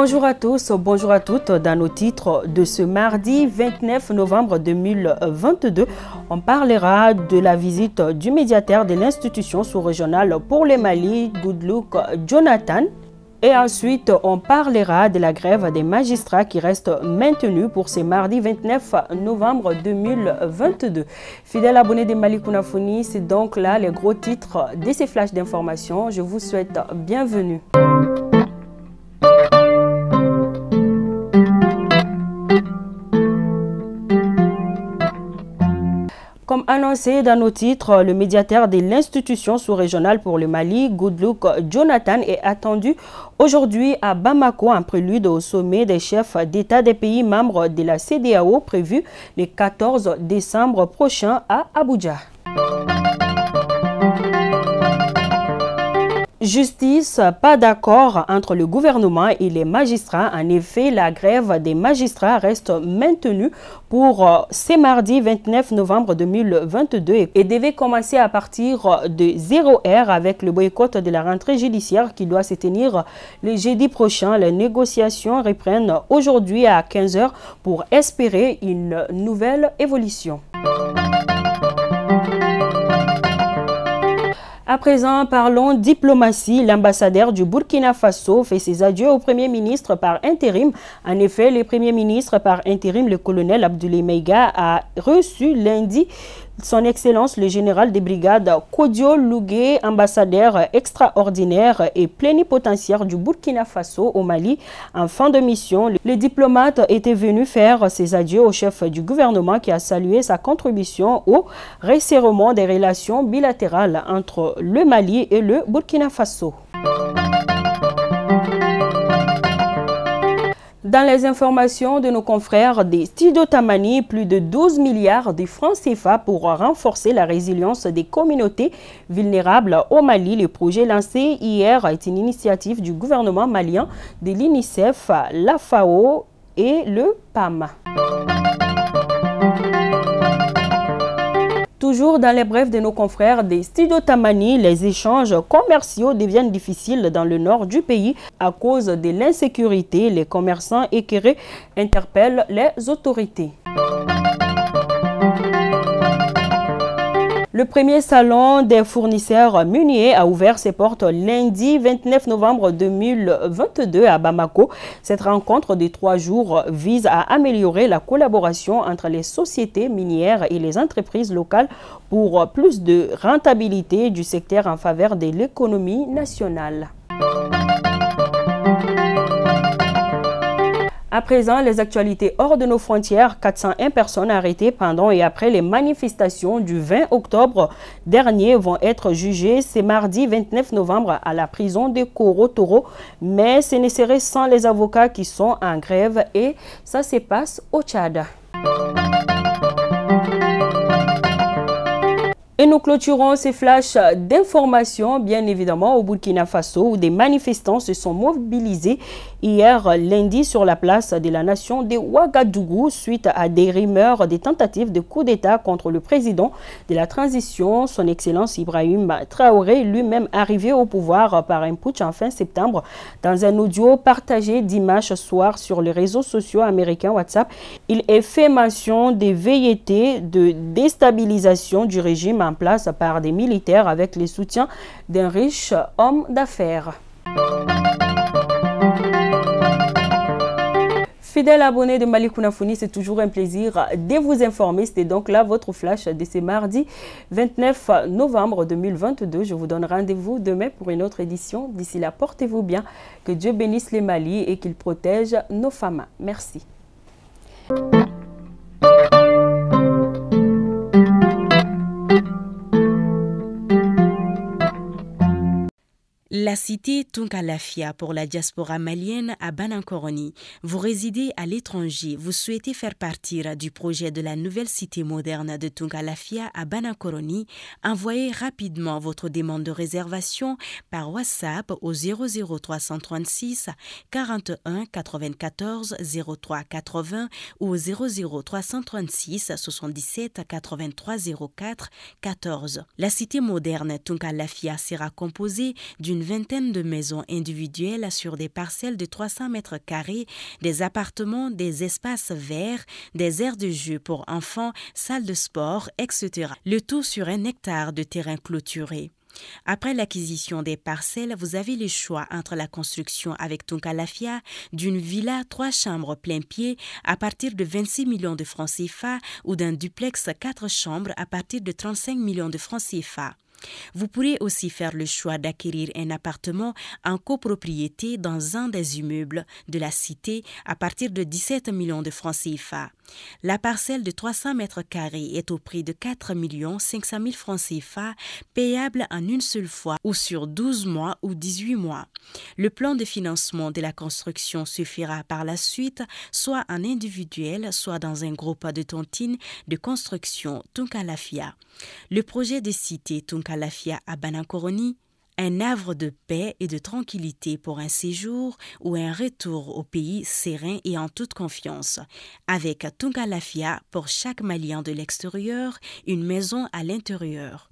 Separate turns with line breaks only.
Bonjour à tous, bonjour à toutes. Dans nos titres de ce mardi 29 novembre 2022, on parlera de la visite du médiateur de l'institution sous-régionale pour le Mali, Goodluck Jonathan. Et ensuite, on parlera de la grève des magistrats qui reste maintenue pour ce mardi 29 novembre 2022. Fidèles abonnés de Mali Kunafoni, c'est donc là les gros titres de ces flashs d'information. Je vous souhaite bienvenue. Comme annoncé dans nos titres, le médiateur de l'institution sous-régionale pour le Mali, Goodluck Jonathan, est attendu aujourd'hui à Bamako en prélude au sommet des chefs d'État des pays membres de la CEDEAO prévu le 14 décembre prochain à Abuja. Justice, pas d'accord entre le gouvernement et les magistrats. En effet, la grève des magistrats reste maintenue pour ce mardi 29 novembre 2022 et devait commencer à partir de 0h avec le boycott de la rentrée judiciaire qui doit se tenir le jeudi prochain. Les négociations reprennent aujourd'hui à 15h pour espérer une nouvelle évolution. À présent, parlons diplomatie. L'ambassadeur du Burkina Faso fait ses adieux au Premier ministre par intérim. En effet, le Premier ministre par intérim, le colonel Abdoulaye Maïga, a reçu lundi son Excellence le général des brigades Kodio Lougué, ambassadeur extraordinaire et plénipotentiaire du Burkina Faso au Mali. En fin de mission, le diplomate était venu faire ses adieux au chef du gouvernement qui a salué sa contribution au resserrement des relations bilatérales entre le Mali et le Burkina Faso. Dans les informations de nos confrères des Studios Tamani, plus de 12 milliards de francs CFA pour renforcer la résilience des communautés vulnérables au Mali. Le projet lancé hier est une initiative du gouvernement malien, de l'UNICEF, la FAO et le PAM. Toujours dans les brefs de nos confrères des Studios Tamani, les échanges commerciaux deviennent difficiles dans le nord du pays à cause de l'insécurité. Les commerçants équerrés interpellent les autorités. Le premier salon des fournisseurs miniers a ouvert ses portes lundi 29 novembre 2022 à Bamako. Cette rencontre de 3 jours vise à améliorer la collaboration entre les sociétés minières et les entreprises locales pour plus de rentabilité du secteur en faveur de l'économie nationale. À présent, les actualités hors de nos frontières. 401 personnes arrêtées pendant et après les manifestations du 20 octobre dernier vont être jugées ce mardi 29 novembre à la prison de Koro-Toro. Mais ce ne serait sans les avocats qui sont en grève et ça se passe au Tchad. Et nous clôturons ces flashs d'informations, bien évidemment, au Burkina Faso, où des manifestants se sont mobilisés hier lundi sur la place de la nation de Ouagadougou suite à des rumeurs des tentatives de coup d'État contre le président de la transition, son Excellence Ibrahim Traoré, lui-même arrivé au pouvoir par un putsch en fin septembre. Dans un audio partagé dimanche soir sur les réseaux sociaux américains WhatsApp, il est fait mention des velléités de déstabilisation du régime en place par des militaires avec le soutien d'un riche homme d'affaires. Fidèles abonnés de Mali Kunafoni, c'est toujours un plaisir de vous informer. C'était donc là votre flash de ce mardi 29 novembre 2022. Je vous donne rendez-vous demain pour une autre édition. D'ici là, portez-vous bien. Que Dieu bénisse les Mali et qu'il protège nos femmes. Merci.
La cité Tunkalafia pour la diaspora malienne à Banankoroni. Vous résidez à l'étranger, vous souhaitez faire partir du projet de la nouvelle cité moderne de Tunkalafia à Banankoroni, envoyez rapidement votre demande de réservation par WhatsApp au 00336 41 94 03 80 ou au 00336 77 83 04 14. La cité moderne Tunkalafia sera composée d'une vingtaine vingtaine de maisons individuelles sur des parcelles de 300 mètres carrés, des appartements, des espaces verts, des aires de jeu pour enfants, salles de sport, etc. Le tout sur 1 hectare de terrain clôturé. Après l'acquisition des parcelles, vous avez le choix entre la construction avec Tunkalafia d'une villa 3 chambres plein pied à partir de 26 millions de francs CFA ou d'un duplex 4 chambres à partir de 35 millions de francs CFA. Vous pourrez aussi faire le choix d'acquérir un appartement en copropriété dans un des immeubles de la cité à partir de 17 millions de francs CFA. La parcelle de 300 mètres carrés est au prix de 4 500 000 francs CFA, payable en une seule fois ou sur 12 mois ou 18 mois. Le plan de financement de la construction se fera par la suite, soit en individuel, soit dans un groupe de tontines de construction Tunkalafia. Le projet de cité Tunkalafia à Banankoroni, un havre de paix et de tranquillité pour un séjour ou un retour au pays serein et en toute confiance. Avec Tunkalafia, pour chaque Malien de l'extérieur, une maison à l'intérieur.